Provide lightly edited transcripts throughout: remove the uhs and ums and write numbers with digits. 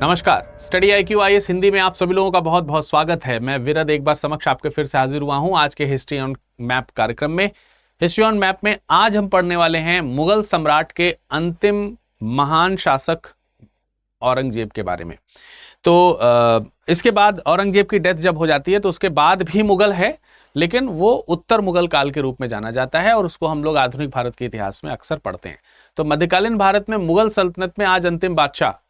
नमस्कार, study IQ IAS Hindi में आप सभी लोगों का बहुत बहुत स्वागत है। मैं विरद एक बार समक्ष आपके फिर से हाजिर हुआ हूं आज के हिस्ट्री ऑन मैप कार्यक्रम में। हिस्ट्री ऑन मैप में आज हम पढ़ने वाले हैं मुगल सम्राट के अंतिम महान शासक औरंगजेब के बारे में। तो इसके बाद औरंगजेब की डेथ जब हो जाती है तो उसके बाद भी मुगल है, लेकिन वो उत्तर मुगल काल के रूप में जाना जाता है और उसको हम लोग आधुनिक भारत के इतिहास में अक्सर पढ़ते हैं। तो मध्यकालीन भारत में मुगल सल्तनत में आज अंतिम बादशाह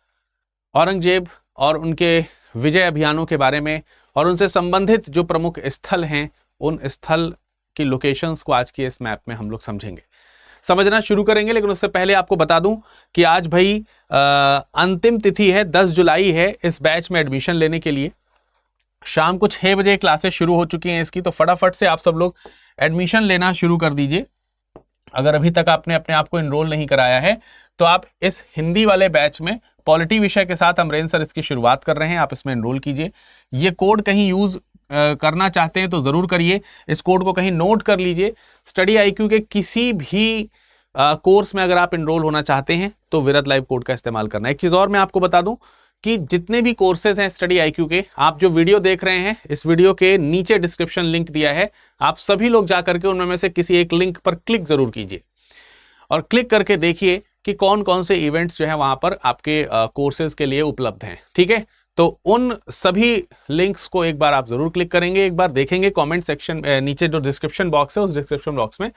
औरंगजेब और उनके विजय अभियानों के बारे में और उनसे संबंधित जो प्रमुख स्थल हैं उन स्थल की लोकेशंस को आज की इस मैप में हम लोग समझना शुरू करेंगे। लेकिन उससे पहले आपको बता दूं कि आज भाई अंतिम तिथि है, 10 जुलाई है इस बैच में एडमिशन लेने के लिए। शाम को 6 बजे क्लासेस शुरू हो चुकी हैं इसकी, तो फटाफट से आप सब लोग एडमिशन लेना शुरू कर दीजिए। अगर अभी तक आपने अपने आप को इनरोल नहीं कराया है तो आप इस हिंदी वाले बैच में पॉलिटी विषय के साथ अमरेंद्र सर इसकी शुरुआत कर रहे हैं, आप इसमें इनरोल कीजिए। ये कोड कहीं यूज करना चाहते हैं तो जरूर करिए, इस कोड को कहीं नोट कर लीजिए। स्टडी IQ के किसी भी कोर्स में अगर आप इनरोल होना चाहते हैं तो विरद लाइव कोड का इस्तेमाल करना है। एक चीज और मैं आपको बता दूं कि जितने भी कोर्सेज हैं स्टडी IQ के, आप जो वीडियो देख रहे हैं इस वीडियो के नीचे डिस्क्रिप्शन लिंक दिया है, आप सभी लोग जाकर के उनमें से किसी एक लिंक पर क्लिक जरूर कीजिए और क्लिक करके देखिए कि कौन कौन से इवेंट्स जो है वहां पर आपके कोर्सेज के लिए उपलब्ध हैं। ठीक है, तो उन सभी लिंक्स को एक बार आप जरूर क्लिक करेंगे, एक बार देखेंगे कमेंट सेक्शन नीचे जो डिस्क्रिप्शन बॉक्स है उस डिस्क्रिप्शन बॉक्स में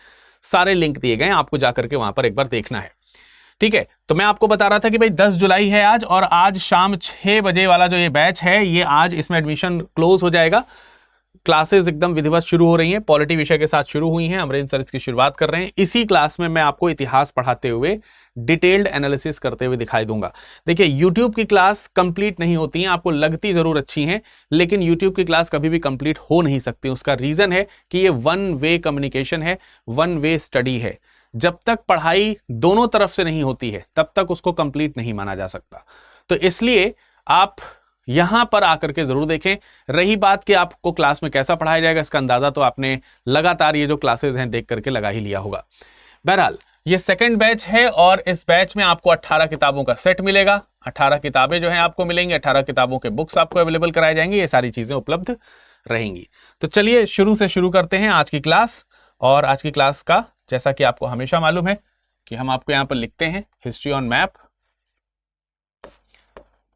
सारे लिंक दिए गए हैं, आपको जाकर के वहां पर एक बार देखना है। ठीक है, तो मैं आपको बता रहा था कि भाई 10 जुलाई है आज, और आज शाम 6 बजे वाला जो ये बैच है ये आज इसमें एडमिशन क्लोज हो जाएगा। क्लासेस एकदम विधिवत शुरू हो रही हैं, पॉलिटी विषय के साथ शुरू हुई हैं, अमरेंद्र सर इसकी शुरुआत कर रहे हैं। इसी क्लास में मैं आपको इतिहास पढ़ाते हुए डिटेल्ड एनालिसिस करते हुए दिखाई दूंगा। देखिए, YouTube की क्लास कंप्लीट नहीं होती हैं, आपको लगती जरूर अच्छी हैं, लेकिन YouTube की क्लास कभी भी कंप्लीट हो नहीं सकती। उसका रीजन है कि ये वन वे कम्युनिकेशन है, वन वे स्टडी है। जब तक पढ़ाई दोनों तरफ से नहीं होती है तब तक उसको कंप्लीट नहीं माना जा सकता। तो इसलिए आप यहां पर आकर के जरूर देखें। रही बात कि आपको क्लास में कैसा पढ़ाया जाएगा, इसका अंदाजा तो आपने लगातार ये जो क्लासेस हैं देख करके लगा ही लिया होगा। बहरहाल, ये सेकंड बैच है और इस बैच में आपको 18 किताबों का सेट मिलेगा। 18 किताबें जो हैं आपको मिलेंगी, 18 किताबों के बुक्स आपको अवेलेबल कराए जाएंगे, ये सारी चीजें उपलब्ध रहेंगी। तो चलिए शुरू से शुरू करते हैं आज की क्लास। और आज की क्लास का, जैसा कि आपको हमेशा मालूम है कि हम आपको यहां पर लिखते हैं हिस्ट्री ऑन मैप,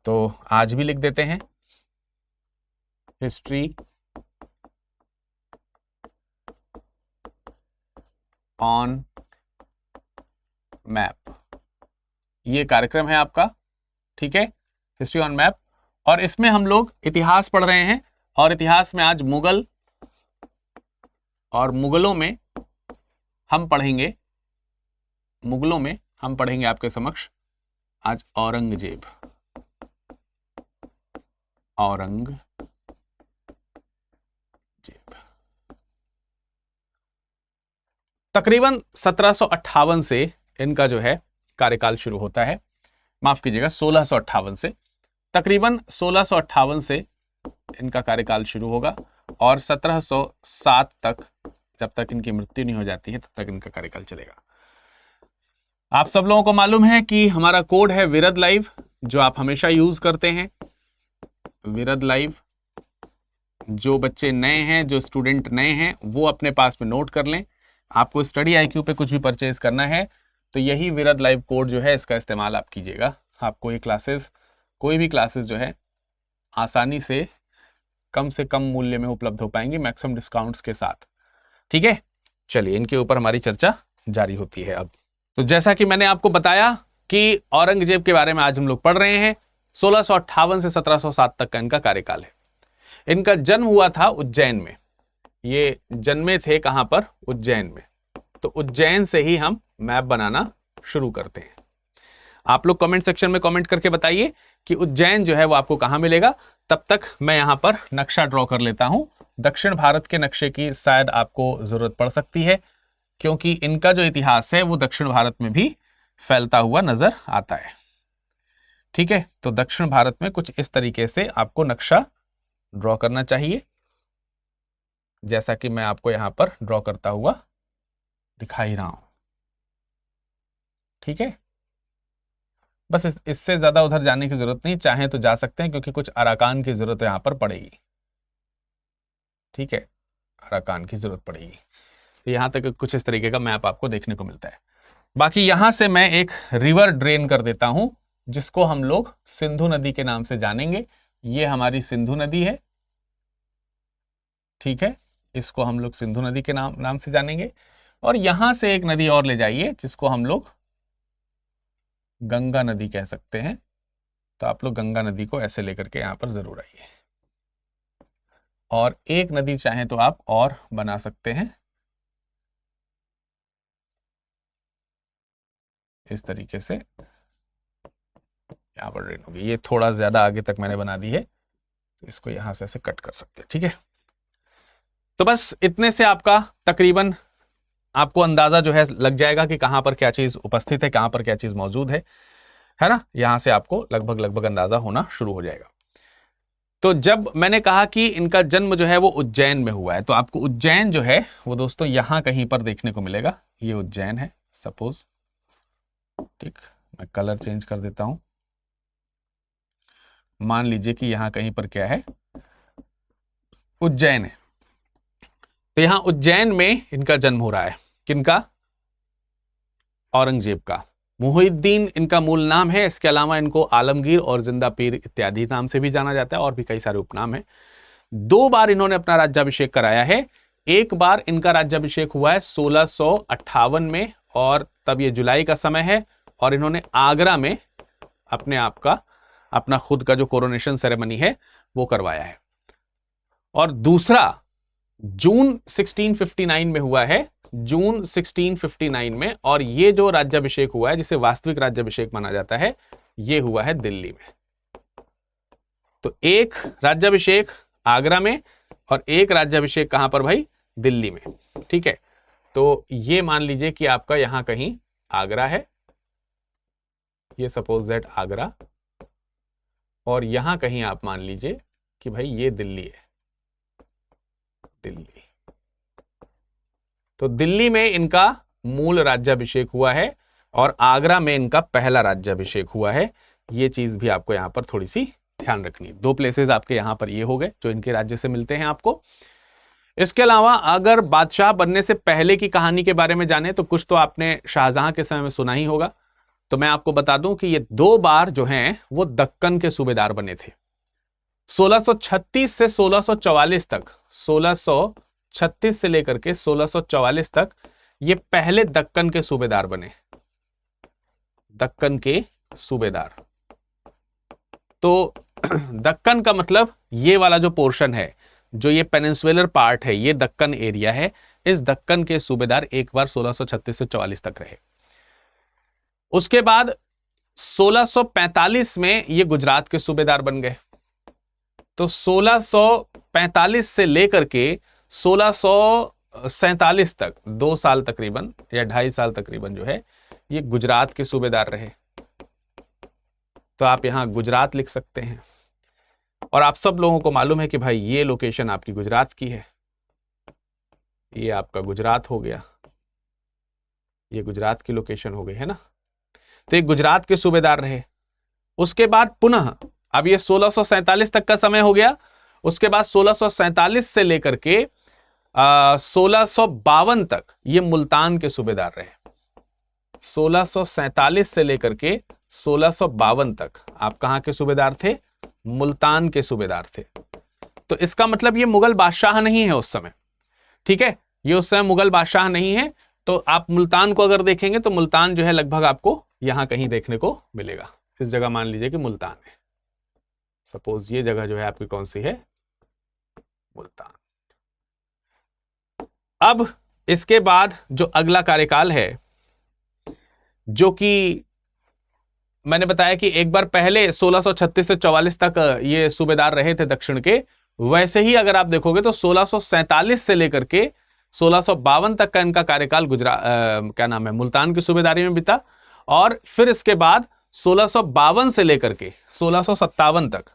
तो आज भी लिख देते हैं हिस्ट्री ऑन मैप। ये कार्यक्रम है आपका, ठीक है, हिस्ट्री ऑन मैप। और इसमें हम लोग इतिहास पढ़ रहे हैं और इतिहास में आज मुगल और मुगलों में हम पढ़ेंगे आपके समक्ष आज औरंगजेब। तकरीबन 1758 से इनका जो है कार्यकाल शुरू होता है, माफ कीजिएगा 1658 से, तकरीबन 1658 से इनका कार्यकाल शुरू होगा और 1707 तक, जब तक इनकी मृत्यु नहीं हो जाती है तब तक इनका कार्यकाल चलेगा। आप सब लोगों को मालूम है कि हमारा कोड है विरद लाइव, जो आप हमेशा यूज करते हैं, विरद लाइव। जो बच्चे नए हैं, जो स्टूडेंट नए हैं, वो अपने पास में नोट कर लें। आपको स्टडी IQ पे कुछ भी परचेज करना है तो यही विरद लाइव कोड जो है इसका इस्तेमाल आप कीजिएगा। आपको ये क्लासेस, कोई भी क्लासेस जो है आसानी से कम मूल्य में उपलब्ध हो पाएंगी, मैक्सिमम डिस्काउंट्स के साथ। ठीक है, चलिए इनके ऊपर हमारी चर्चा जारी होती है अब। तो जैसा कि मैंने आपको बताया कि औरंगजेब के बारे में आज हम लोग पढ़ रहे हैं। 1658 से 1707 तक का इनका कार्यकाल है। इनका जन्म हुआ था उज्जैन में। ये जन्मे थे कहां पर? उज्जैन में। तो उज्जैन से ही हम मैप बनाना शुरू करते हैं। आप लोग कमेंट सेक्शन में कमेंट करके बताइए कि उज्जैन जो है वो आपको कहां मिलेगा। तब तक मैं यहां पर नक्शा ड्रॉ कर लेता हूं। दक्षिण भारत के नक्शे की शायद आपको जरूरत पड़ सकती है, क्योंकि इनका जो इतिहास है वो दक्षिण भारत में भी फैलता हुआ नजर आता है। ठीक है, तो दक्षिण भारत में कुछ इस तरीके से आपको नक्शा ड्रॉ करना चाहिए, जैसा कि मैं आपको यहां पर ड्रॉ करता हुआ दिखा ही रहा हूं। ठीक है, बस इससे ज्यादा उधर जाने की जरूरत नहीं, चाहे तो जा सकते हैं क्योंकि कुछ अराकान की जरूरत यहाँ पर पड़ेगी। ठीक है, अराकान की जरूरत पड़ेगी। तो यहाँ तक कुछ इस तरीके का मैप आपको देखने को मिलता है। बाकी यहां से मैं एक रिवर ड्रेन कर देता हूं जिसको हम लोग सिंधु नदी के नाम से जानेंगे। ये हमारी सिंधु नदी है, ठीक है, इसको हम लोग सिंधु नदी के नाम से जानेंगे। और यहां से एक नदी और ले जाइए जिसको हम लोग गंगा नदी कह सकते हैं। तो आप लोग गंगा नदी को ऐसे लेकर के यहां पर जरूर आइए। और एक नदी चाहें तो आप और बना सकते हैं इस तरीके से, यहां पर ड्रेन होगी। ये थोड़ा ज्यादा आगे तक मैंने बना दी है, तो इसको यहां से ऐसे कट कर सकते हैं। ठीक है, तो बस इतने से आपका तकरीबन आपको अंदाजा जो है लग जाएगा कि कहां पर क्या चीज उपस्थित है, कहां पर क्या चीज मौजूद है ना। यहां से आपको लगभग अंदाजा होना शुरू हो जाएगा। तो जब मैंने कहा कि इनका जन्म जो है वो उज्जैन में हुआ है, तो आपको उज्जैन जो है वो दोस्तों यहां कहीं पर देखने को मिलेगा। ये उज्जैन है सपोज, ठीक, मैं कलर चेंज कर देता हूं। मान लीजिए कि यहां कहीं पर क्या है, उज्जैन है। तो यहां उज्जैन में इनका जन्म हो रहा है। किनका? औरंगजेब का। मुहिउद्दीन इनका मूल नाम है। इसके अलावा इनको आलमगीर और जिंदा पीर इत्यादि नाम से भी जाना जाता है, और भी कई सारे उपनाम हैं। 2 बार इन्होंने अपना राज्याभिषेक कराया है। एक बार इनका राज्याभिषेक हुआ है 1658 में, और तब ये जुलाई का समय है, और इन्होंने आगरा में अपने आप का अपना खुद का जो कोरोनेशन सेरेमनी है वो करवाया है। और दूसरा जून 1659 में हुआ है, जून 1659 में। और ये जो राज्याभिषेक हुआ है, जिसे वास्तविक राज्याभिषेक माना जाता है, ये हुआ है दिल्ली में। तो एक राज्याभिषेक आगरा में और एक राज्याभिषेक कहां पर भाई? दिल्ली में। ठीक है, तो ये मान लीजिए कि आपका यहां कहीं आगरा है, ये सपोज दैट आगरा, और यहां कहीं आप मान लीजिए कि भाई ये दिल्ली है, दिल्ली। तो दिल्ली में इनका मूल राज्याभिषेक हुआ है और आगरा में इनका पहला राज्याभिषेक हुआ है। ये चीज भी आपको यहां पर थोड़ी सी ध्यान रखनी है। 2 प्लेसेस आपके यहां पर ये हो गए जो इनके राज्य से मिलते हैं आपको। इसके अलावा अगर बादशाह बनने से पहले की कहानी के बारे में जाने तो कुछ तो आपने शाहजहां के समय में सुना ही होगा। तो मैं आपको बता दूं कि ये 2 बार जो हैं वो दक्कन के सूबेदार बने थे। 1636 से 1644 तक, 1636 से लेकर के 1644 तक ये पहले दक्कन के सूबेदार बने, दक्कन के सूबेदार। तो दक्कन का मतलब ये वाला जो पोर्शन है, जो ये पेनिनसुलर पार्ट है, ये दक्कन एरिया है। इस दक्कन के सूबेदार एक बार 1636 से 44 तक रहे। उसके बाद 1645 में ये गुजरात के सूबेदार बन गए। तो 1645 से लेकर के 1647 तक 2 साल तकरीबन या 2.5 साल तकरीबन जो है ये गुजरात के सूबेदार रहे। तो आप यहां गुजरात लिख सकते हैं। और आप सब लोगों को मालूम है कि भाई ये लोकेशन आपकी गुजरात की है, ये आपका गुजरात हो गया, ये गुजरात की लोकेशन हो गई है ना। तो ये गुजरात के सूबेदार रहे। उसके बाद पुनः अब ये 1647 तक का समय हो गया। उसके बाद 1647 से लेकर के 1652 तक ये मुल्तान के सूबेदार रहे। 1647 से लेकर के 1652 तक आप कहां के सूबेदार थे? मुल्तान के सूबेदार थे। तो इसका मतलब ये मुगल बादशाह नहीं है उस समय। ठीक है, ये उस समय मुगल बादशाह नहीं है। तो आप मुल्तान को अगर देखेंगे तो मुल्तान जो है लगभग आपको यहां कहीं देखने को मिलेगा। इस जगह मान लीजिए कि मुल्तान है। सपोज ये जगह जो है आपकी कौन सी है? मुल्तान। अब इसके बाद जो अगला कार्यकाल है, जो कि मैंने बताया कि एक बार पहले 1636 से 44 तक ये सूबेदार रहे थे दक्षिण के, वैसे ही अगर आप देखोगे तो 1647 से लेकर के 1652 तक का इनका कार्यकाल क्या नाम है, मुल्तान की सूबेदारी में बीता। और फिर इसके बाद 1652 से लेकर के 1657 तक,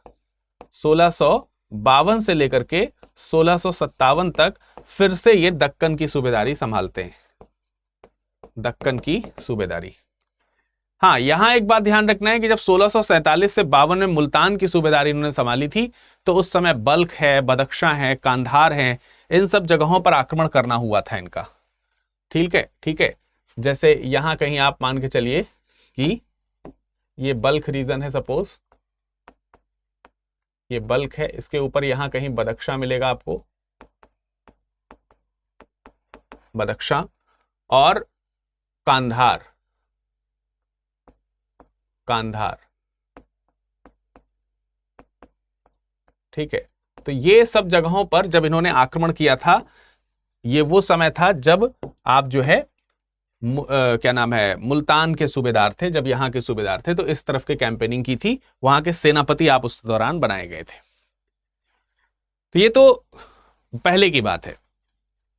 1652 से लेकर के 1657 तक फिर से ये दक्कन की सूबेदारी संभालते हैं, दक्कन की सूबेदारी। हाँ, यहां एक बात ध्यान रखना है कि जब 1647 से 52 में मुल्तान की सूबेदारी इन्होंने संभाली थी तो उस समय बल्ख है, बदख्शां है, कांधार है, इन सब जगहों पर आक्रमण करना हुआ था इनका। ठीक है, ठीक है। जैसे यहां कहीं आप मान के चलिए कि ये बल्ख रीजन है, सपोज ये बल्ख है, इसके ऊपर यहां कहीं बदख्शां मिलेगा आपको, बदख्शां और कांधार, कांधार। ठीक है, तो ये सब जगहों पर जब इन्होंने आक्रमण किया था, ये वो समय था जब आप जो है क्या नाम है, मुल्तान के सूबेदार थे, जब यहां के सूबेदार थे, तो इस तरफ के कैंपेनिंग की थी, वहां के सेनापति आप उस दौरान बनाए गए थे। तो ये तो पहले की बात है।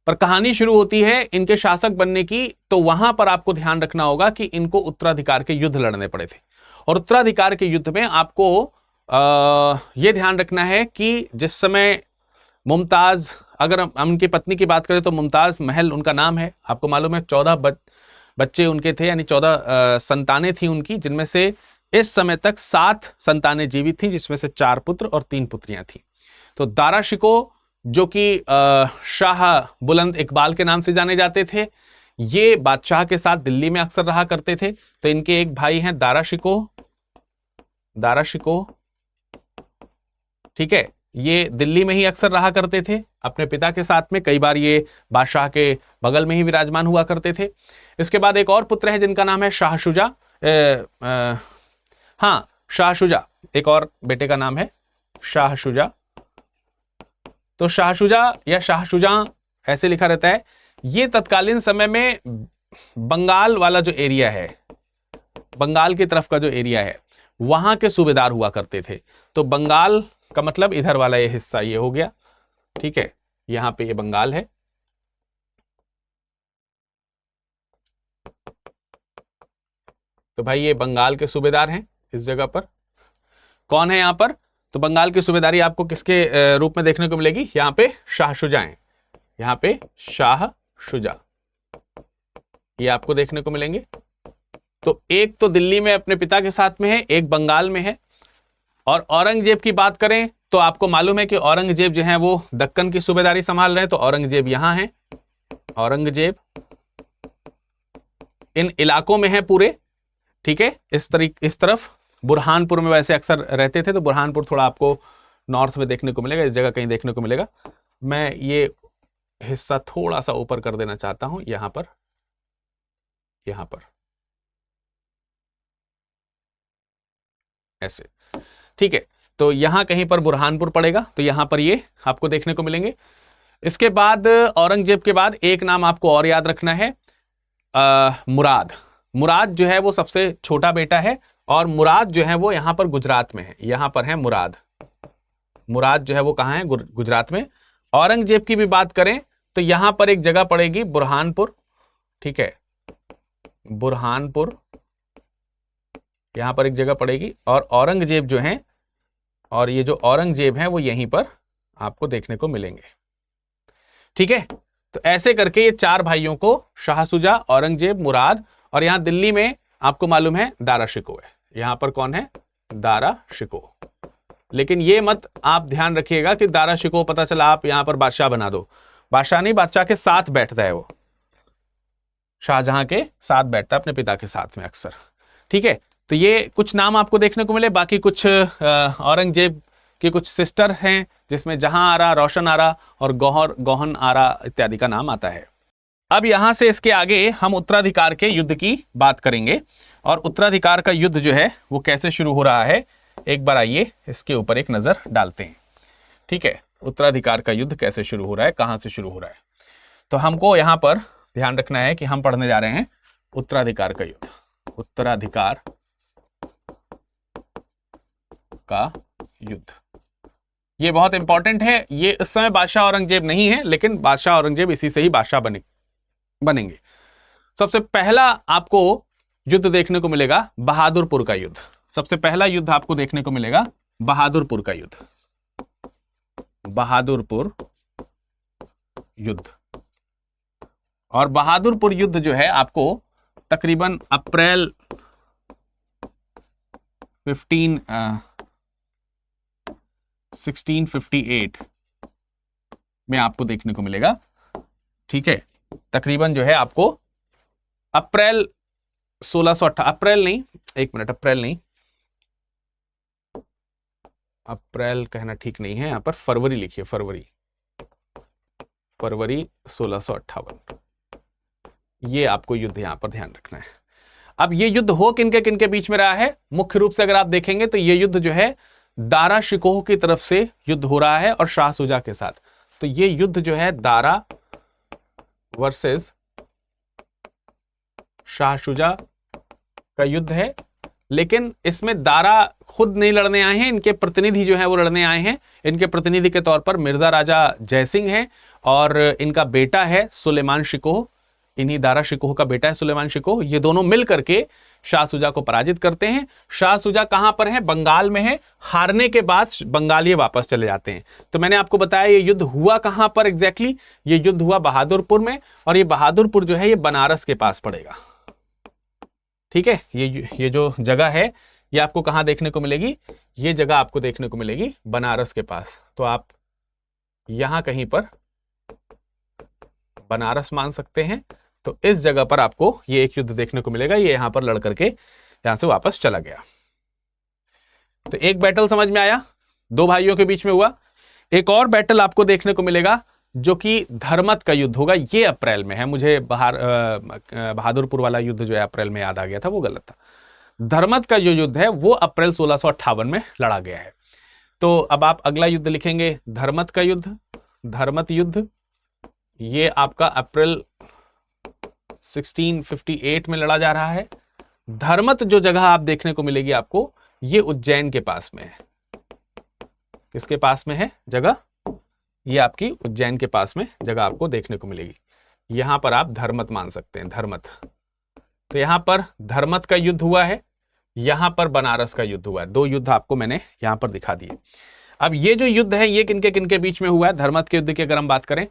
पर कहानी शुरू होती है इनके शासक बनने की, तो वहां पर आपको ध्यान रखना होगा कि इनको उत्तराधिकार के युद्ध लड़ने पड़े थे। और उत्तराधिकार के युद्ध में आपको यह ध्यान रखना है कि जिस समय मुमताज, अगर हम उनकी पत्नी की बात करें तो मुमताज महल उनका नाम है, आपको मालूम है 14 बच्चे उनके थे, यानी 14 संतानें थी उनकी, जिनमें से इस समय तक 7 संतानें जीवित थी, जिसमें से 4 पुत्र और 3 पुत्रियां थी। तो दारा शिको जो कि शाह बुलंद इकबाल के नाम से जाने जाते थे, ये बादशाह के साथ दिल्ली में अक्सर रहा करते थे। तो इनके एक भाई हैं दारा शिको, दारा शिको, ठीक है, ये दिल्ली में ही अक्सर रहा करते थे अपने पिता के साथ में, कई बार ये बादशाह के बगल में ही विराजमान हुआ करते थे। इसके बाद एक और पुत्र है जिनका नाम है शाह शुजा, हाँ शाह शुजा, एक और बेटे का नाम है शाह शुजा। तो शाह शुजा या शाह शुजा ऐसे लिखा रहता है। ये तत्कालीन समय में बंगाल वाला जो एरिया है, बंगाल की तरफ का जो एरिया है, वहां के सूबेदार हुआ करते थे। तो बंगाल का मतलब इधर वाला ये हिस्सा ये हो गया, ठीक है, यहां पे ये बंगाल है। तो भाई ये बंगाल के सूबेदार हैं इस जगह पर। कौन है यहां पर? तो बंगाल की सूबेदारी आपको किसके रूप में देखने को मिलेगी? यहां पे शाह शुजा हैं, यहां पे शाह शुजा ये आपको देखने को मिलेंगे। तो एक तो दिल्ली में अपने पिता के साथ में है, एक बंगाल में है। और औरंगजेब की बात करें तो आपको मालूम है कि औरंगजेब जो है वो दक्कन की सूबेदारी संभाल रहे हैं। तो औरंगजेब यहां है, औरंगजेब इन इलाकों में है पूरे, ठीक है। इस तरफ बुरहानपुर में वैसे अक्सर रहते थे, तो बुरहानपुर थोड़ा आपको नॉर्थ में देखने को मिलेगा, इस जगह कहीं देखने को मिलेगा। मैं ये हिस्सा थोड़ा सा ऊपर कर देना चाहता हूं, यहां पर, यहां पर ऐसे, ठीक है। तो यहां कहीं पर बुरहानपुर पड़ेगा, तो यहां पर ये आपको देखने को मिलेंगे। इसके बाद औरंगजेब के बाद एक नाम आपको और याद रखना है, मुराद। मुराद जो है वो सबसे छोटा बेटा है, और मुराद जो है वो यहां पर गुजरात में है, यहां पर है मुराद। मुराद जो है वो कहां है? गुजरात में। औरंगजेब की भी बात करें तो यहां पर एक जगह पड़ेगी बुरहानपुर, ठीक है, बुरहानपुर यहां पर एक जगह पड़ेगी। और औरंगजेब जो है, और ये जो औरंगजेब है वो यहीं पर आपको देखने को मिलेंगे, ठीक है। तो ऐसे करके ये 4 भाइयों को, शाह शुजा, औरंगजेब, मुराद, और यहां दिल्ली में आपको मालूम है दारा शिको है। यहां पर कौन है? दारा शिको। लेकिन ये मत आप ध्यान रखिएगा कि दारा शिको पता चला आप यहां पर बादशाह बना दो। बादशाह नहीं, बादशाह के साथ बैठता है वो, शाहजहां के साथ बैठता है अपने पिता के साथ में अक्सर, ठीक है। तो ये कुछ नाम आपको देखने को मिले। बाकी कुछ औरंगजेब की कुछ सिस्टर हैं, जिसमें जहां आरा, रोशन आरा और गौहन आरा इत्यादि का नाम आता है। अब यहां से इसके आगे हम उत्तराधिकार के युद्ध की बात करेंगे, और उत्तराधिकार का युद्ध जो है वो कैसे शुरू हो रहा है, एक बार आइए इसके ऊपर एक नजर डालते हैं, ठीक है। उत्तराधिकार का युद्ध कैसे शुरू हो रहा है, कहां से शुरू हो रहा है। तो हमको यहां पर ध्यान रखना है कि हम पढ़ने जा रहे हैं उत्तराधिकार का युद्ध। उत्तराधिकार का युद्ध ये बहुत इंपॉर्टेंट है। ये इस समय बादशाह औरंगजेब नहीं है, लेकिन बादशाह औरंगजेब इसी से ही बादशाह बनेंगे। सबसे पहला आपको युद्ध देखने को मिलेगा बहादुरपुर का युद्ध। सबसे पहला युद्ध आपको देखने को मिलेगा बहादुरपुर का युद्ध, बहादुरपुर युद्ध। और बहादुरपुर युद्ध जो है आपको तकरीबन अप्रैल 1658 में आपको देखने को मिलेगा। ठीक है, तकरीबन जो है आपको अप्रैल 1618, अप्रैल नहीं, एक मिनट, अप्रैल नहीं, अप्रैल कहना ठीक नहीं है, यहां पर फरवरी लिखिए, फरवरी 1658, ये आपको युद्ध यहां पर ध्यान रखना है। अब ये युद्ध हो किनके किनके बीच में रहा है? मुख्य रूप से अगर आप देखेंगे तो ये युद्ध जो है दारा शिकोह की तरफ से युद्ध हो रहा है और शाह सुजा के साथ। तो ये युद्ध जो है दारा वर्सेस शाह शुजा का युद्ध है, लेकिन इसमें दारा खुद नहीं लड़ने आए हैं, इनके प्रतिनिधि जो है वो लड़ने आए हैं। इनके प्रतिनिधि के तौर पर मिर्जा राजा जयसिंह है और इनका बेटा है सुलेमान शिकोह, इन्हीं दारा शिकोह का बेटा है सुलेमान शिकोह। ये दोनों मिल करके शाह सुजा को पराजित करते हैं। शाह सुजा कहां पर है? बंगाल में है। हारने के बाद बंगाल ये वापस चले जाते हैं। तो मैंने आपको बताया ये युद्ध हुआ कहां पर एग्जैक्टली? ये युद्ध हुआ बहादुरपुर में, और ये बहादुरपुर जो है ये बनारस के पास पड़ेगा। ठीक है, ये जो जगह है ये आपको कहां देखने को मिलेगी? ये जगह आपको देखने को मिलेगी बनारस के पास। तो आप यहां कहीं पर बनारस मान सकते हैं। तो इस जगह पर आपको ये एक युद्ध देखने को मिलेगा। ये यहां पर लड़ करके यहां से वापस चला गया। तो एक बैटल समझ में आया, दो भाइयों के बीच में हुआ। एक और बैटल आपको देखने को मिलेगा जो कि धर्मत का युद्ध होगा। ये अप्रैल में है। मुझे बहादुरपुर वाला युद्ध जो है अप्रैल में याद आ गया था, वो गलत था। धर्मत का जो युद्ध है वो अप्रैल 1658 में लड़ा गया है। तो अब आप अगला युद्ध लिखेंगे धर्मत का युद्ध। धर्मत युद्ध ये आपका अप्रैल 1658 में लड़ा जा रहा है। धर्मत जो जगह आप देखने को मिलेगी आपको, ये उज्जैन के पास में है। किसके पास में है जगह? ये आपकी उज्जैन के पास में जगह आपको देखने को मिलेगी। यहां पर आप धर्मत मान सकते हैं, धर्मत। तो यहां पर धर्मत का युद्ध हुआ है, यहां पर बनारस का युद्ध हुआ है। दो युद्ध आपको मैंने यहां पर दिखा दिए। अब ये जो युद्ध है ये किनके किनके बीच में हुआ है? धर्मत के युद्ध की अगर हम बात करें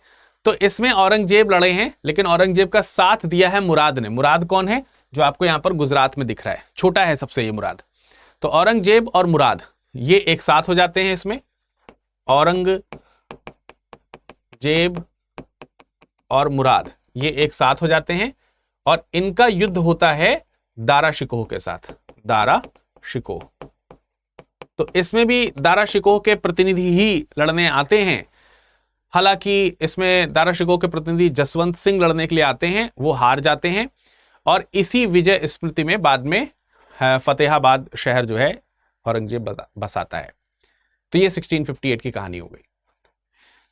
तो इसमें औरंगजेब लड़े हैं, लेकिन औरंगजेब का साथ दिया है मुराद ने। मुराद कौन है? जो आपको यहां पर गुजरात में दिख रहा है, छोटा है सबसे ये मुराद। तो औरंगजेब और मुराद ये एक साथ हो जाते हैं इसमें। औरंगजेब और मुराद ये एक साथ हो जाते हैं और इनका युद्ध होता है दारा शिकोह के साथ। दारा शिकोह, तो इसमें भी दारा शिकोह के प्रतिनिधि ही लड़ने आते हैं। हालांकि इसमें दारा शिकोह के प्रतिनिधि जसवंत सिंह लड़ने के लिए आते हैं, वो हार जाते हैं और इसी विजय स्मृति में बाद में फतेहाबाद शहर जो है औरंगजेब बसाता है। तो ये 1658 की कहानी हो गई।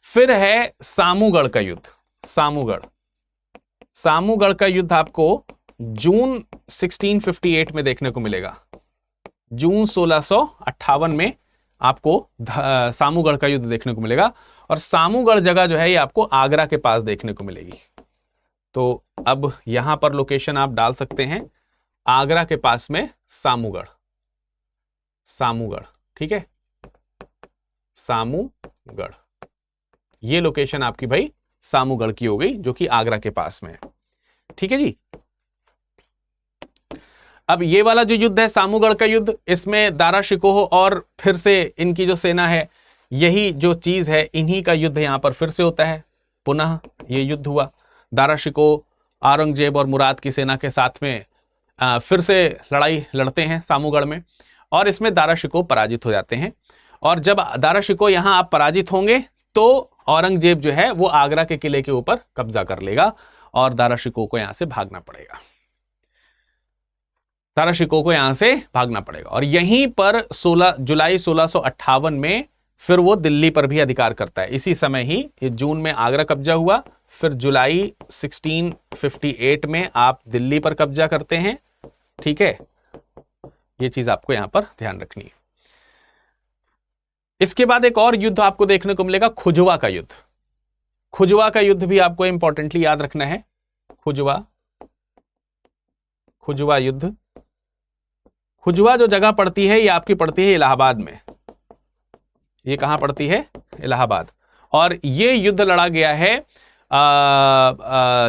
फिर है सामूगढ़ का युद्ध। सामूगढ़ का युद्ध आपको जून 1658 में देखने को मिलेगा। जून 1658 में आपको सामूगढ़ का युद्ध देखने को मिलेगा और सामूगढ़ जगह जो है ये आपको आगरा के पास देखने को मिलेगी। तो अब यहां पर लोकेशन आप डाल सकते हैं, आगरा के पास में सामूगढ़। ठीक है, सामूगढ़ ये लोकेशन आपकी भाई सामूगढ़ की हो गई, जो कि आगरा के पास में है। ठीक है जी। अब ये वाला जो युद्ध है सामूगढ़ का युद्ध, इसमें दारा शिकोह और फिर से इनकी जो सेना है, यही जो चीज है, इन्हीं का युद्ध यहां पर फिर से होता है। पुनः ये युद्ध हुआ, दारा शिकोह औरंगजेब और मुराद की सेना के साथ में फिर से लड़ाई लड़ते हैं सामूगढ़ में, और इसमें दारा शिकोह पराजित हो जाते हैं। और जब दारा शिकोह यहां आप पराजित होंगे तो औरंगजेब जो है वो आगरा के किले के ऊपर कब्जा कर लेगा और दारा शिकोह को यहां से भागना पड़ेगा। दारा शिकोह को यहां से भागना पड़ेगा और यहीं पर 16 जुलाई 1658 में फिर वो दिल्ली पर भी अधिकार करता है। इसी समय ही ये जून में आगरा कब्जा हुआ, फिर जुलाई 1658 में आप दिल्ली पर कब्जा करते हैं। ठीक है, ये चीज आपको यहां पर ध्यान रखनी है। इसके बाद एक और युद्ध आपको देखने को मिलेगा, खुजवा का युद्ध। खुजवा का युद्ध भी आपको इंपॉर्टेंटली याद रखना है। खुजवा युद्ध। खुजवा जो जगह पड़ती है ये आपकी पड़ती है इलाहाबाद में। ये कहां पड़ती है? इलाहाबाद। और ये युद्ध लड़ा गया है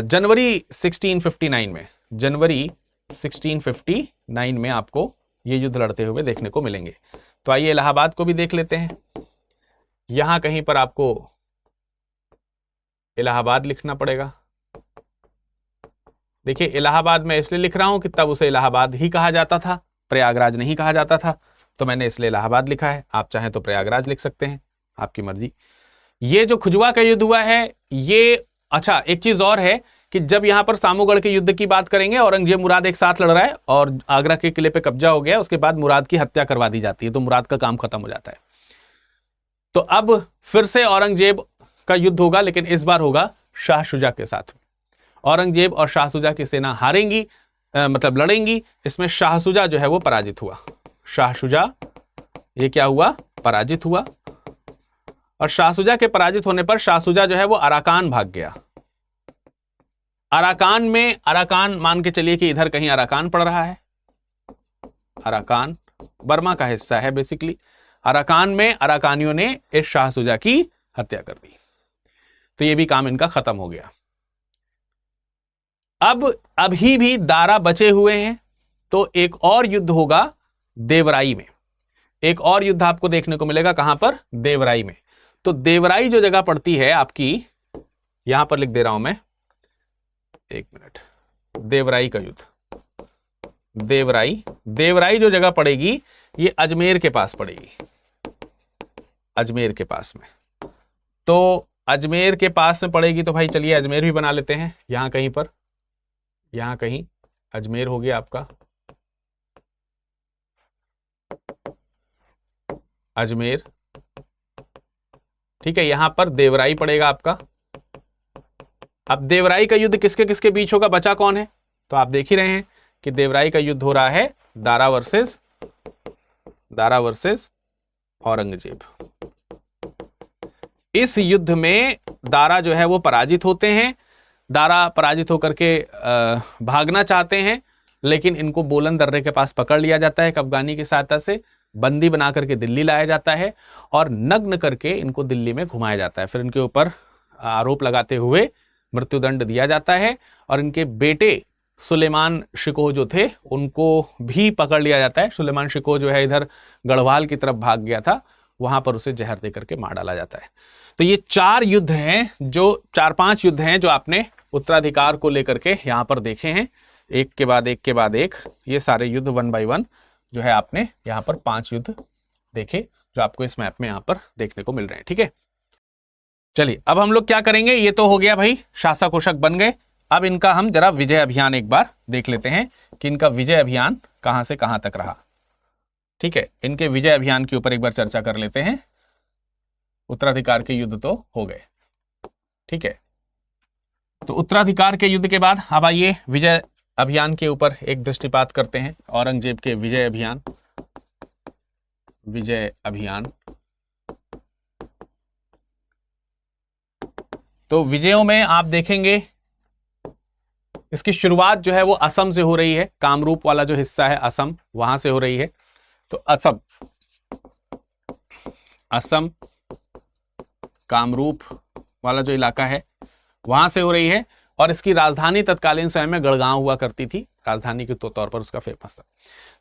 जनवरी 1659 में। जनवरी 1659 में आपको ये युद्ध लड़ते हुए देखने को मिलेंगे। तो आइए इलाहाबाद को भी देख लेते हैं। यहां कहीं पर आपको इलाहाबाद लिखना पड़ेगा। देखिए इलाहाबाद मैं इसलिए लिख रहा हूं कि तब उसे इलाहाबाद ही कहा जाता था, प्रयागराज नहीं कहा जाता था, तो मैंने इसलिए इलाहाबाद लिखा है। आप चाहें तो प्रयागराज लिख सकते हैं, आपकी मर्जी। ये जो खुजवा का युद्ध हुआ है ये, अच्छा एक चीज और है कि जब यहां पर सामूगढ़ के युद्ध की बात करेंगे, औरंगजेब मुराद एक साथ लड़ रहा है और आगरा के किले पे कब्जा हो गया, उसके बाद मुराद की हत्या करवा दी जाती है, तो मुराद का काम खत्म हो जाता है। तो अब फिर से औरंगजेब का युद्ध होगा, लेकिन इस बार होगा शाह शुजा के साथ। औरंगजेब और शाह शुजा की सेना हारेंगी, मतलब लड़ेंगी। इसमें शाह शुजा जो है वो पराजित हुआ। शाह शुजा ये क्या हुआ, पराजित हुआ। और शाह शुजा के पराजित होने पर शाह शुजा जो है वो अराकान भाग गया। अराकान में, अराकान मान के चलिए कि इधर कहीं अराकान पड़ रहा है। अराकान बर्मा का हिस्सा है बेसिकली। अराकान में अराकानियों ने इस शाह शुजा की हत्या कर दी, तो ये भी काम इनका खत्म हो गया। अब अभी भी दारा बचे हुए हैं, तो एक और युद्ध होगा देवराई में। एक और युद्ध आपको देखने को मिलेगा, कहां पर, देवराई में। तो देवराई जो जगह पड़ती है आपकी, यहां पर लिख दे रहा हूं मैं, एक मिनट, देवराई का युद्ध। देवराई, देवराई जो जगह पड़ेगी ये अजमेर के पास पड़ेगी, अजमेर के पास में। तो अजमेर के पास में पड़ेगी, तो भाई चलिए अजमेर भी बना लेते हैं। यहां कहीं पर, यहां कहीं अजमेर हो गया आपका, अजमेर, ठीक है। यहां पर देवराई पड़ेगा आपका। अब देवराई का युद्ध किसके किसके बीच होगा, बचा कौन है, तो आप देख ही रहे हैं कि देवराई का युद्ध हो रहा है दारा वर्सेस औरंगजेब। इस युद्ध में दारा जो है वो पराजित होते हैं। दारा पराजित होकर के भागना चाहते हैं, लेकिन इनको बोलन दर्रे के पास पकड़ लिया जाता है। अफगानी की सहायता से बंदी बना करके दिल्ली लाया जाता है और नग्न करके इनको दिल्ली में घुमाया जाता है। फिर इनके ऊपर आरोप लगाते हुए मृत्युदंड दिया जाता है और इनके बेटे सुलेमान शिकोह जो थे उनको भी पकड़ लिया जाता है। सुलेमान शिकोह जो है इधर गढ़वाल की तरफ भाग गया था, वहां पर उसे जहर देकर के मार डाला जाता है। तो ये 4 युद्ध हैं, जो 4-5 युद्ध हैं जो आपने उत्तराधिकार को लेकर के यहां पर देखे हैं, एक के बाद एक के बाद एक। ये सारे युद्ध 1 बाय 1 जो है आपने यहां पर 5 युद्ध देखे, जो आपको इस मैप में यहां पर देखने को मिल रहे हैं, ठीक है। चलिए अब हम लोग क्या करेंगे, ये तो हो गया भाई, शासक कोशक बन गए। अब इनका हम जरा विजय अभियान एक बार देख लेते हैं कि इनका विजय अभियान कहां से कहां तक रहा, ठीक है। इनके विजय अभियान के ऊपर एक बार चर्चा कर लेते हैं। उत्तराधिकार के युद्ध तो हो गए, ठीक है। तो उत्तराधिकार के युद्ध के बाद अब आइए विजय अभियान के ऊपर एक दृष्टिपात करते हैं। औरंगजेब के विजय अभियान, विजय अभियान। तो विजयों में आप देखेंगे इसकी शुरुआत जो है वो असम से हो रही है। कामरूप वाला जो हिस्सा है असम, वहां से हो रही है। तो असम कामरूप वाला जो इलाका है वहां से हो रही है। और इसकी राजधानी तत्कालीन समय में गढ़गांव हुआ करती थी, राजधानी के तौर पर उसका फेमस था।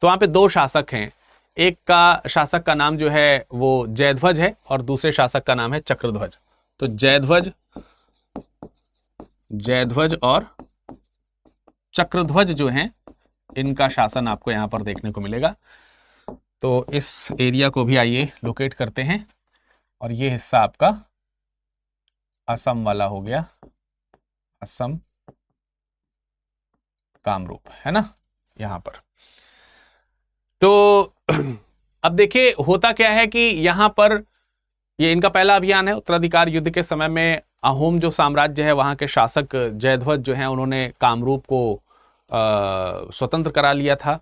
तो वहां पे 2 शासक हैं, एक का शासक का नाम जो है वो जयध्वज है और दूसरे शासक का नाम है चक्रध्वज। तो जयध्वज और चक्रध्वज जो हैं, इनका शासन आपको यहां पर देखने को मिलेगा। तो इस एरिया को भी आइए लोकेट करते हैं। और ये हिस्सा आपका असम वाला हो गया, असम कामरूप, है ना, यहां पर। तो अब देखिए होता क्या है कि यहां पर ये इनका पहला अभियान है। उत्तराधिकार युद्ध के समय में अहोम जो साम्राज्य है, वहां के शासक जयध्वज जो हैं, उन्होंने कामरूप को स्वतंत्र करा लिया था।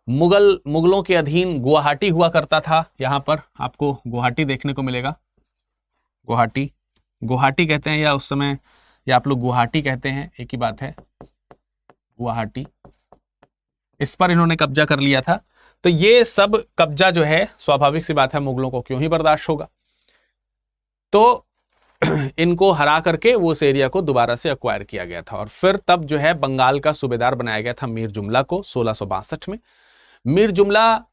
मुगलों के अधीन गुवाहाटी हुआ करता था। यहां पर आपको गुवाहाटी देखने को मिलेगा। गुवाहाटी कहते हैं, या उस समय या आप लोग गुवाहाटी कहते हैं, एक ही बात है, गुवाहाटी। इस पर इन्होंने कब्जा कर लिया था। तो ये सब कब्जा जो है, स्वाभाविक सी बात है, मुगलों को क्यों ही बर्दाश्त होगा। तो इनको हरा करके वो उस एरिया को दोबारा से एक्वायर किया गया था। और फिर तब जो है बंगाल का सूबेदार बनाया गया था मीर जुमला को 1662 में। मीर जुमला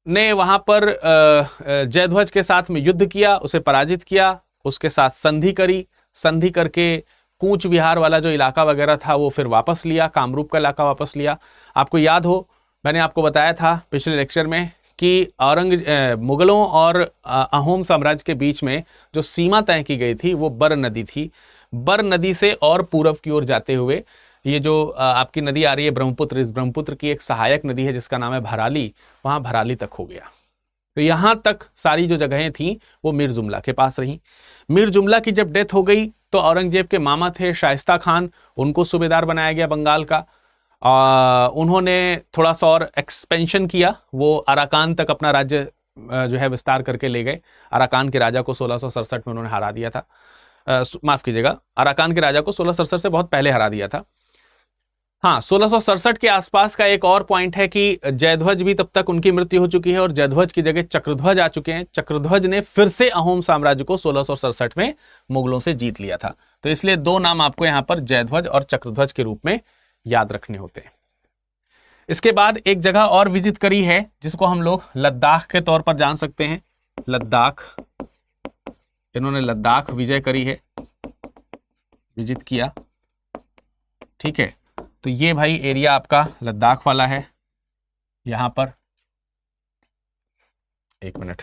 ने वहां पर जयध्वज के साथ में युद्ध किया, उसे पराजित किया, उसके साथ संधि करी, संधि करके कूच विहार वाला जो इलाका वगैरह था वो फिर वापस लिया, कामरूप का इलाका वापस लिया। आपको याद हो मैंने आपको बताया था पिछले लेक्चर में कि मुगलों और अहोम साम्राज्य के बीच में जो सीमा तय की गई थी वो बर नदी थी। बर नदी से और पूरब की ओर जाते हुए ये जो आपकी नदी आ रही है ब्रह्मपुत्र, इस ब्रह्मपुत्र की एक सहायक नदी है जिसका नाम है भराली, वहां भराली तक हो गया। तो यहां तक सारी जो जगहें थी वो मीर जुमला के पास रही। मीर जुमला की जब डेथ हो गई तो औरंगजेब के मामा थे शाइस्ता खान, उनको सूबेदार बनाया गया बंगाल का। उन्होंने थोड़ा सा और एक्सपेंशन किया, वो अराकान तक अपना राज्य जो है विस्तार करके ले गए। अराकान के राजा को 1667 में उन्होंने हरा दिया था, माफ कीजिएगा, अराकान के राजा को 1667 से बहुत पहले हरा दिया था। हाँ, 1667 के आसपास का एक और पॉइंट है कि जयध्वज भी तब तक उनकी मृत्यु हो चुकी है और जयध्वज की जगह चक्रध्वज आ चुके हैं। चक्रध्वज ने फिर से अहोम साम्राज्य को 1667 में मुगलों से जीत लिया था। तो इसलिए दो नाम आपको यहां पर जयध्वज और चक्रध्वज के रूप में याद रखने होते हैं। इसके बाद एक जगह और विजिट करी है जिसको हम लोग लद्दाख के तौर पर जान सकते हैं। लद्दाख, इन्होंने लद्दाख विजय करी है, विजिट किया, ठीक है। तो ये भाई एरिया आपका लद्दाख वाला है। यहां पर एक मिनट,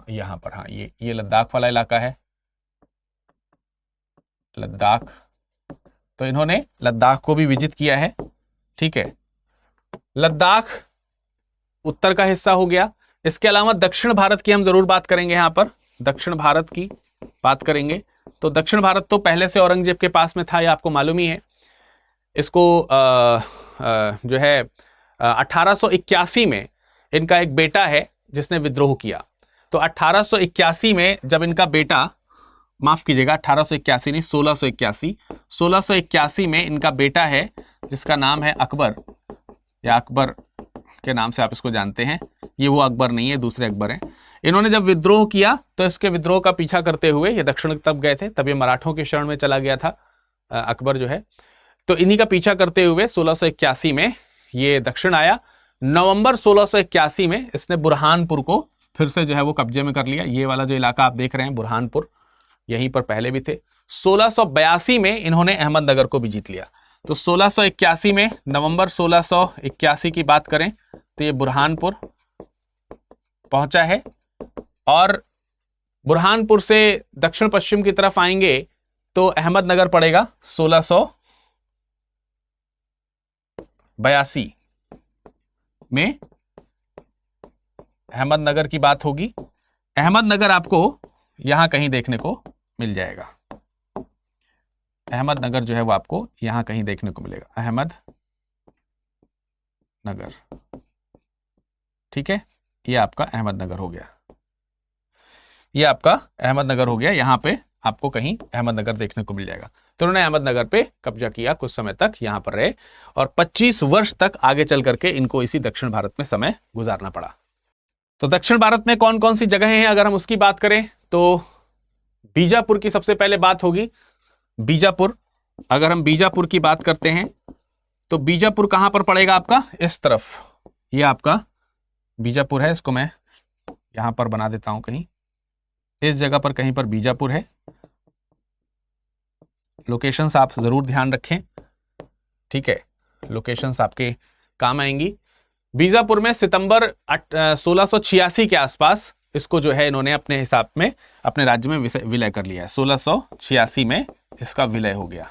यहां पर, हाँ ये लद्दाख वाला इलाका है, लद्दाख। तो इन्होंने लद्दाख को भी विजिट किया है, ठीक है। लद्दाख उत्तर का हिस्सा हो गया। इसके अलावा दक्षिण भारत की हम जरूर बात करेंगे, यहां पर दक्षिण भारत की बात करेंगे। तो दक्षिण भारत तो पहले से औरंगजेब के पास में था, ये आपको मालूम ही है। इसको जो है 1881 में इनका एक बेटा है जिसने विद्रोह किया। तो 1881 में जब इनका बेटा, माफ कीजिएगा 1881 नहीं 1681 में इनका बेटा है जिसका नाम है अकबर, या अकबर के नाम से आप इसको जानते हैं। ये वो अकबर नहीं है, दूसरे अकबर हैं। इन्होंने जब विद्रोह किया तो इसके विद्रोह का पीछा करते हुए ये दक्षिण तब गए थे, तब ये मराठों के शरण में चला गया था अकबर जो है। तो इन्हीं का पीछा करते हुए 1681 में ये दक्षिण आया। नवंबर 1681 में इसने बुरहानपुर को फिर से जो है वो कब्जे में कर लिया। ये वाला जो इलाका आप देख रहे हैं बुरहानपुर, यहीं पर पहले भी थे। 1682 में इन्होंने अहमदनगर को भी जीत लिया। तो 1681 में, नवंबर 1681 की बात करें तो ये बुरहानपुर पहुंचा है। और बुरहानपुर से दक्षिण पश्चिम की तरफ आएंगे तो अहमदनगर पड़ेगा 1682 में अहमदनगर की बात होगी। अहमदनगर आपको यहां कहीं देखने को मिल जाएगा। अहमदनगर जो है वो आपको यहां कहीं देखने को मिलेगा, अहमदनगर, ठीक है। ये आपका अहमदनगर हो गया, ये आपका अहमदनगर हो गया। यहां पे आपको कहीं अहमदनगर देखने को मिल जाएगा। तो उन्होंने अहमदनगर पे कब्जा किया, कुछ समय तक यहां पर रहे और 25 वर्ष तक आगे चल करके इनको इसी दक्षिण भारत में समय गुजारना पड़ा। तो दक्षिण भारत में कौन कौन सी जगहें हैं अगर हम उसकी बात करें तो बीजापुर की सबसे पहले बात होगी। बीजापुर, अगर हम बीजापुर की बात करते हैं तो बीजापुर कहां पर पड़ेगा आपका, इस तरफ। ये आपका बीजापुर है, इसको मैं यहां पर बना देता हूं, कहीं इस जगह पर कहीं पर बीजापुर है। लोकेशंस आप जरूर ध्यान रखें, ठीक है, लोकेशंस आपके काम आएंगी। बीजापुर में सितंबर 1686 के आसपास इसको जो है इन्होंने अपने हिसाब में अपने राज्य में विलय कर लिया है। 1686 में इसका विलय हो गया।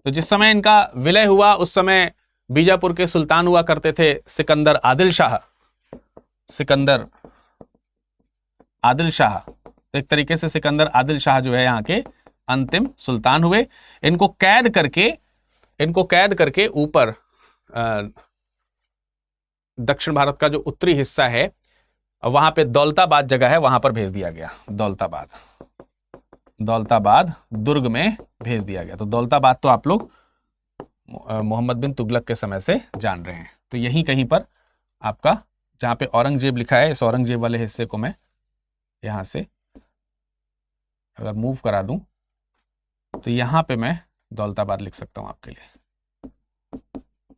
तो जिस समय इनका विलय हुआ उस समय बीजापुर के सुल्तान हुआ करते थे सिकंदर आदिल शाह। सिकंदर आदिल शाह, तो एक तरीके से सिकंदर आदिल शाह जो है यहाँ के अंतिम सुल्तान हुए। इनको कैद करके ऊपर दक्षिण भारत का जो उत्तरी हिस्सा है वहां पे दौलताबाद जगह है, वहां पर भेज दिया गया। दौलताबाद दुर्ग में भेज दिया गया। तो दौलताबाद तो आप लोग मोहम्मद बिन तुगलक के समय से जान रहे हैं। तो यहीं कहीं पर आपका, जहां पे औरंगजेब लिखा है, इस औरंगजेब वाले हिस्से को मैं यहां से अगर मूव करा दूं तो यहां पे मैं दौलताबाद लिख सकता हूं आपके लिए।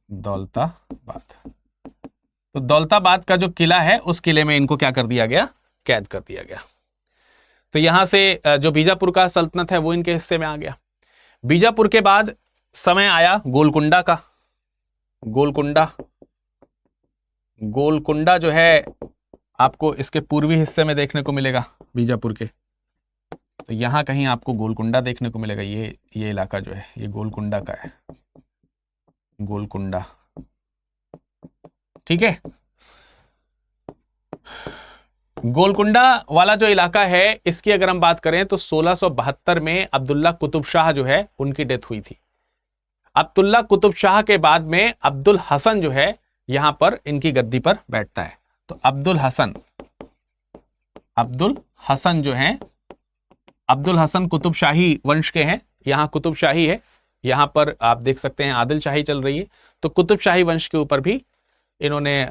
दौलताबाद। तो दौलताबाद का जो किला है उस किले में इनको क्या कर दिया गया, कैद कर दिया गया। तो यहां से जो बीजापुर का सल्तनत है वो इनके हिस्से में आ गया। बीजापुर के बाद समय आया गोलकुंडा का। गोलकुंडा जो है आपको इसके पूर्वी हिस्से में देखने को मिलेगा बीजापुर के। तो यहां कहीं आपको गोलकुंडा देखने को मिलेगा। ये इलाका जो है ये गोलकुंडा का है, गोलकुंडा। ठीक है, गोलकुंडा वाला जो इलाका है इसकी अगर हम बात करें तो 1672 में अब्दुल्ला कुतुब शाह जो है उनकी डेथ हुई थी। अब्दुल्ला कुतुब शाह के बाद में अब्दुल हसन जो है यहां पर इनकी गद्दी पर बैठता है। तो अब्दुल हसन जो हैं, अब्दुल हसन कुतुब शाही वंश के हैं। यहां कुतुब शाही है, यहां पर आप देख सकते हैं आदिल शाही चल रही है। तो कुतुब शाही वंश के ऊपर भी इन्होंने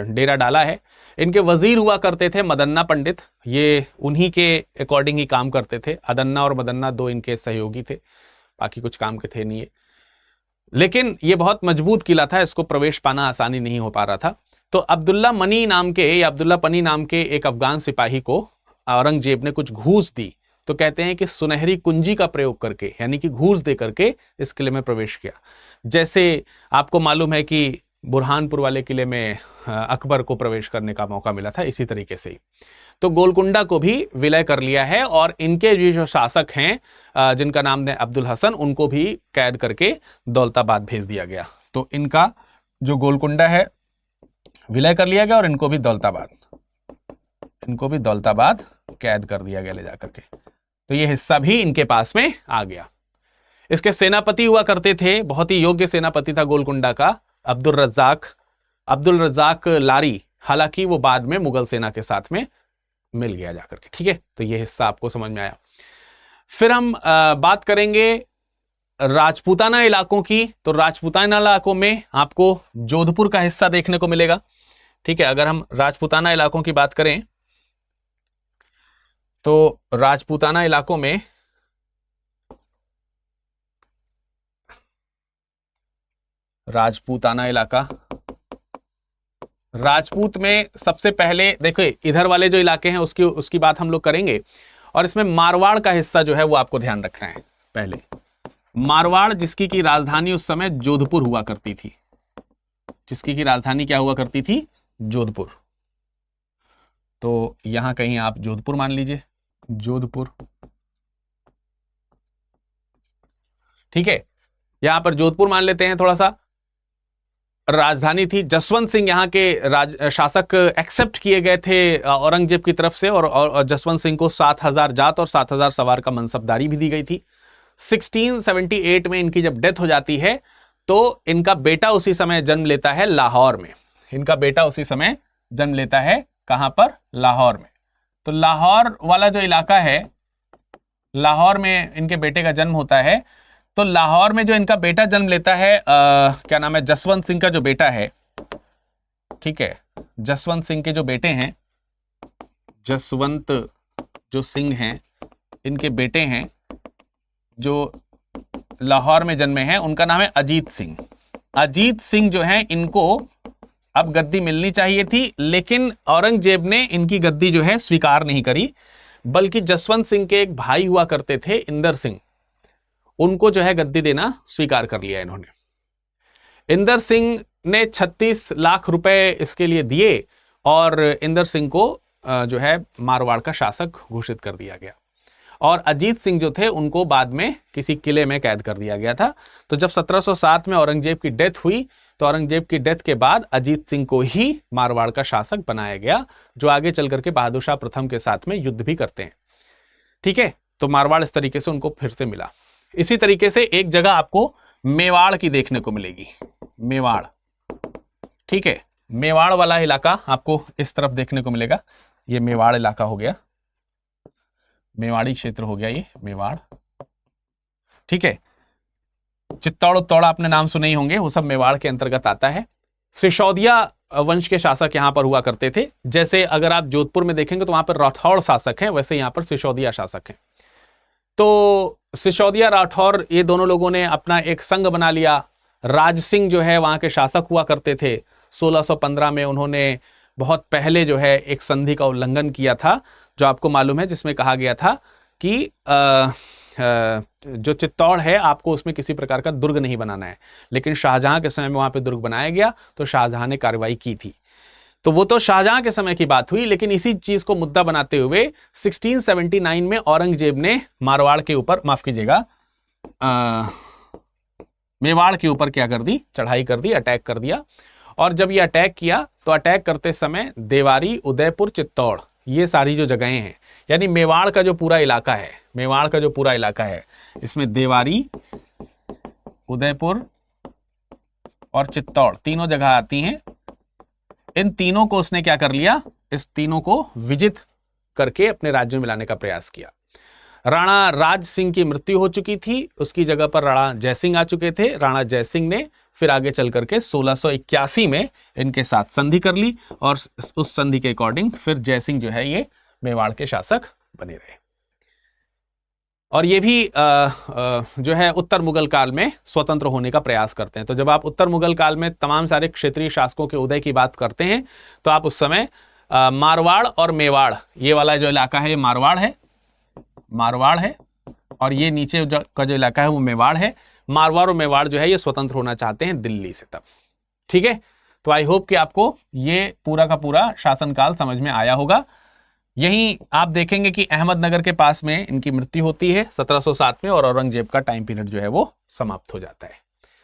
डेरा डाला है। इनके वजीर हुआ करते थे मदन्ना पंडित, ये उन्हीं के अकॉर्डिंग ही काम करते थे। अदन्ना और मदन्ना दो इनके सहयोगी थे, बाकी कुछ काम के थे नहीं है। लेकिन ये बहुत मजबूत किला था, इसको प्रवेश पाना आसानी नहीं हो पा रहा था। तो अब्दुल्ला मनी नाम के या अब्दुल्ला पनी नाम के एक अफगान सिपाही को औरंगजेब ने कुछ घूस दी। तो कहते हैं कि सुनहरी कुंजी का प्रयोग करके, यानी कि घूस दे करके इस किले में प्रवेश किया। जैसे आपको मालूम है कि बुरहानपुर वाले किले में अकबर को प्रवेश करने का मौका मिला था, इसी तरीके से ही तो गोलकुंडा को भी विलय कर लिया है। और इनके जो शासक हैं जिनका नाम है अब्दुल हसन, उनको भी कैद करके दौलताबाद भेज दिया गया। तो इनका जो गोलकुंडा है विलय कर लिया गया और इनको भी दौलताबाद कैद कर दिया गया ले जाकर के। तो ये हिस्सा भी इनके पास में आ गया। इसके सेनापति हुआ करते थे, बहुत ही योग्य सेनापति था गोलकुंडा का, अब्दुल रज्जाक लारी। हालांकि वो बाद में मुगल सेना के साथ में मिल गया जाकर के। ठीक है, तो ये हिस्सा आपको समझ में आया। फिर हम बात करेंगे राजपूताना इलाकों की। तो राजपूताना इलाकों में आपको जोधपुर का हिस्सा देखने को मिलेगा। ठीक है, अगर हम राजपूताना इलाकों की बात करें तो राजपूताना इलाकों में राजपूताना इलाका, राजपूत में सबसे पहले देखो इधर वाले जो इलाके हैं उसकी बात हम लोग करेंगे। और इसमें मारवाड़ का हिस्सा जो है वो आपको ध्यान रखना है। पहले मारवाड़, जिसकी की राजधानी उस समय जोधपुर हुआ करती थी। जिसकी की राजधानी क्या हुआ करती थी? जोधपुर। तो यहां कहीं आप जोधपुर मान लीजिए, जोधपुर। ठीक है, यहां पर जोधपुर मान लेते हैं थोड़ा सा। राजधानी थी। जसवंत सिंह यहाँ के शासक एक्सेप्ट किए गए थे औरंगजेब की तरफ से, और जसवंत सिंह को 7,000 जात और 7,000 सवार का मनसबदारी भी दी गई थी। 1678 में इनकी जब डेथ हो जाती है तो इनका बेटा उसी समय जन्म लेता है लाहौर में। इनका बेटा उसी समय जन्म लेता है कहां पर? लाहौर में। तो लाहौर वाला जो इलाका है, लाहौर में इनके बेटे का जन्म होता है। तो लाहौर में जो इनका बेटा जन्म लेता है, क्या नाम है, जसवंत सिंह का जो बेटा है, ठीक है, जसवंत सिंह के जो बेटे हैं, जसवंत जो सिंह हैं, इनके बेटे हैं जो लाहौर में जन्मे हैं, उनका नाम है अजीत सिंह। अजीत सिंह जो है, इनको अब गद्दी मिलनी चाहिए थी, लेकिन औरंगजेब ने इनकी गद्दी जो है स्वीकार नहीं करी, बल्कि जसवंत सिंह के एक भाई हुआ करते थे इंदर सिंह, उनको जो है गद्दी देना स्वीकार कर लिया इन्होंने। इंदर सिंह ने 36 लाख रुपए इसके लिए दिए और इंदर सिंह को जो है मारवाड़ का शासक घोषित कर दिया गया। और अजीत सिंह जो थे उनको बाद में किसी किले में कैद कर दिया गया था। तो जब 1707 में औरंगजेब की डेथ हुई तो औरंगजेब की डेथ के बाद अजीत सिंह को ही मारवाड़ का शासक बनाया गया, जो आगे चल करके बहादुर शाह प्रथम के साथ में युद्ध भी करते हैं। ठीक है, तो मारवाड़ इस तरीके से उनको फिर से मिला। इसी तरीके से एक जगह आपको मेवाड़ की देखने को मिलेगी, मेवाड़। ठीक है, मेवाड़ वाला इलाका आपको इस तरफ देखने को मिलेगा। ये मेवाड़ इलाका हो गया, मेवाड़ी क्षेत्र हो गया ये मेवाड़। ठीक है, चित्तौड़ उत्तौड़ आपने नाम सुने ही होंगे, वो सब मेवाड़ के अंतर्गत आता है। सिसोदिया वंश के शासक यहां पर हुआ करते थे। जैसे अगर आप जोधपुर में देखेंगे तो वहां पर राठौड़ शासक हैं, वैसे यहां पर सिसोदिया शासक हैं। तो सिसोदिया राठौर ये दोनों लोगों ने अपना एक संघ बना लिया राज सिंह जो है वहाँ के शासक हुआ करते थे। 1615 में उन्होंने बहुत पहले जो है एक संधि का उल्लंघन किया था, जो आपको मालूम है, जिसमें कहा गया था कि जो चित्तौड़ है आपको उसमें किसी प्रकार का दुर्ग नहीं बनाना है। लेकिन शाहजहां के समय में वहां पे दुर्ग बनाया गया तो शाहजहां ने कार्रवाई की थी। तो वो तो शाहजहां के समय की बात हुई, लेकिन इसी चीज को मुद्दा बनाते हुए 1679 में औरंगजेब ने मारवाड़ के ऊपर, माफ कीजिएगा, मेवाड़ के ऊपर क्या कर दी, चढ़ाई कर दी, अटैक कर दिया। और जब ये अटैक किया तो अटैक करते समय देवारी, उदयपुर, चित्तौड़, ये सारी जो जगहें हैं, यानी मेवाड़ का जो पूरा इलाका है, मेवाड़ का जो पूरा इलाका है, इसमें देवारी, उदयपुर और चित्तौड़ तीनों जगह आती हैं। इन तीनों को उसने क्या कर लिया, इस तीनों को विजित करके अपने राज्य में लाने का प्रयास किया। राणा राज सिंह की मृत्यु हो चुकी थी, उसकी जगह पर राणा जयसिंह आ चुके थे। राणा जयसिंह ने फिर आगे चल करके 1681 में इनके साथ संधि कर ली और उस संधि के अकॉर्डिंग फिर जयसिंह जो है ये मेवाड़ के शासक बने रहे। और ये भी जो है उत्तर मुगल काल में स्वतंत्र होने का प्रयास करते हैं। तो जब आप उत्तर मुगल काल में तमाम सारे क्षेत्रीय शासकों के उदय की बात करते हैं तो आप उस समय मारवाड़ और मेवाड़, ये वाला जो इलाका है ये मारवाड़ है और ये नीचे का जो इलाका है वो मेवाड़ है। मारवाड़ और मेवाड़ जो है ये स्वतंत्र होना चाहते हैं दिल्ली से तब। ठीक है, तो आई होप कि आपको ये पूरा का पूरा शासनकाल समझ में आया होगा। यहीं आप देखेंगे कि अहमदनगर के पास में इनकी मृत्यु होती है 1707 में और औरंगजेब का टाइम पीरियड जो है वो समाप्त हो जाता है।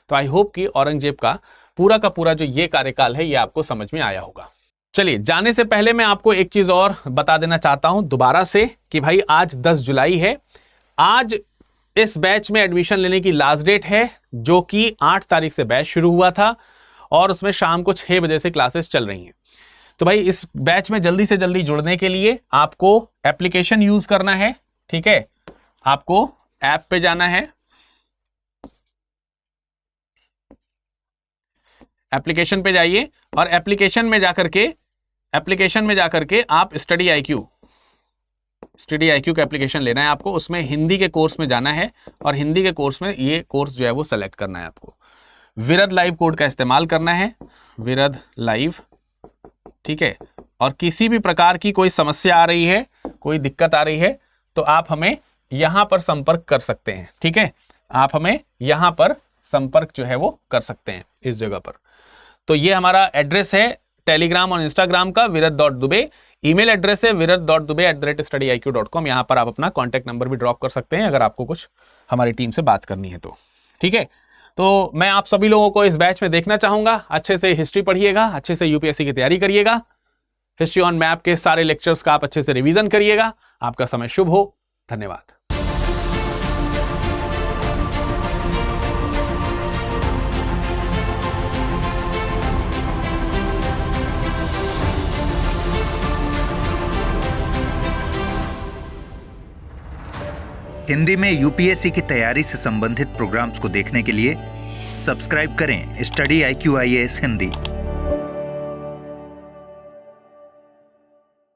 तो आई होप कि औरंगजेब का पूरा जो ये कार्यकाल है ये आपको समझ में आया होगा। चलिए, जाने से पहले मैं आपको एक चीज और बता देना चाहता हूं दोबारा से कि भाई आज 10 जुलाई है। आज इस बैच में एडमिशन लेने की लास्ट डेट है, जो कि 8 तारीख से बैच शुरू हुआ था और उसमें शाम को 6 बजे से क्लासेस चल रही हैं। तो भाई इस बैच में जल्दी से जल्दी जुड़ने के लिए आपको एप्लीकेशन यूज करना है। ठीक है, आपको ऐप पे जाना है, एप्लीकेशन पे जाइए और एप्लीकेशन में जाकर के आप स्टडी आईक्यू का एप्लीकेशन लेना है आपको। उसमें हिंदी के कोर्स में जाना है और हिंदी के कोर्स में ये कोर्स जो है वो सेलेक्ट करना है आपको। विरद लाइव कोड का इस्तेमाल करना है, विरद लाइव। ठीक है, और किसी भी प्रकार की कोई समस्या आ रही है, कोई दिक्कत आ रही है तो आप हमें यहां पर संपर्क कर सकते हैं। ठीक है, आप हमें यहां पर संपर्क जो है वो कर सकते हैं इस जगह पर। तो ये हमारा एड्रेस है टेलीग्राम और इंस्टाग्राम का virad.dubey। ईमेल एड्रेस है virad.dubey@studyiq.com। यहां पर आप अपना कॉन्टैक्ट नंबर भी ड्रॉप कर सकते हैं अगर आपको कुछ हमारी टीम से बात करनी है तो। ठीक है, तो मैं आप सभी लोगों को इस बैच में देखना चाहूंगा। अच्छे से हिस्ट्री पढ़िएगा, अच्छे से यूपीएससी की तैयारी करिएगा, हिस्ट्री ऑन मैप के सारे लेक्चर्स का आप अच्छे से रिवीजन करिएगा। आपका समय शुभ हो। धन्यवाद। हिंदी में यूपीएससी की तैयारी से संबंधित प्रोग्राम्स को देखने के लिए सब्सक्राइब करें स्टडी IQ IAS हिंदी।